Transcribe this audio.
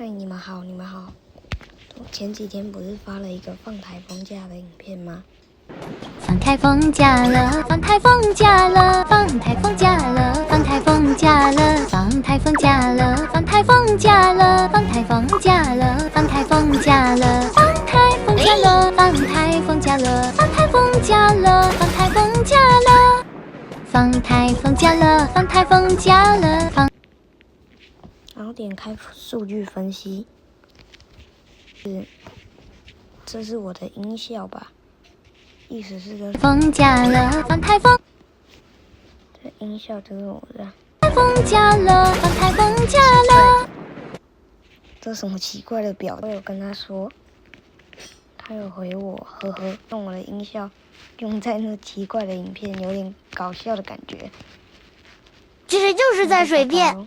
嗨，你们好，你们好。我前几天不是发了一个放台风假的影片吗？放台风假了，放台风假了，放台风假了，放台风假了，放台风假了，放台风假了，放台风假了，放台风假了，放台风假了，放台风假了，放台风假了，放台风假了，放台风假了，放台风假了，放。然后点开数据分析，这是我的音效吧？意思是这风假了，放台风。这音效就是我的。台风假了，放台风假了。这什么奇怪的表？我有跟他说，他有回我，呵呵，用我的音效用在那奇怪的影片，有点搞笑的感觉。其实就是在水片。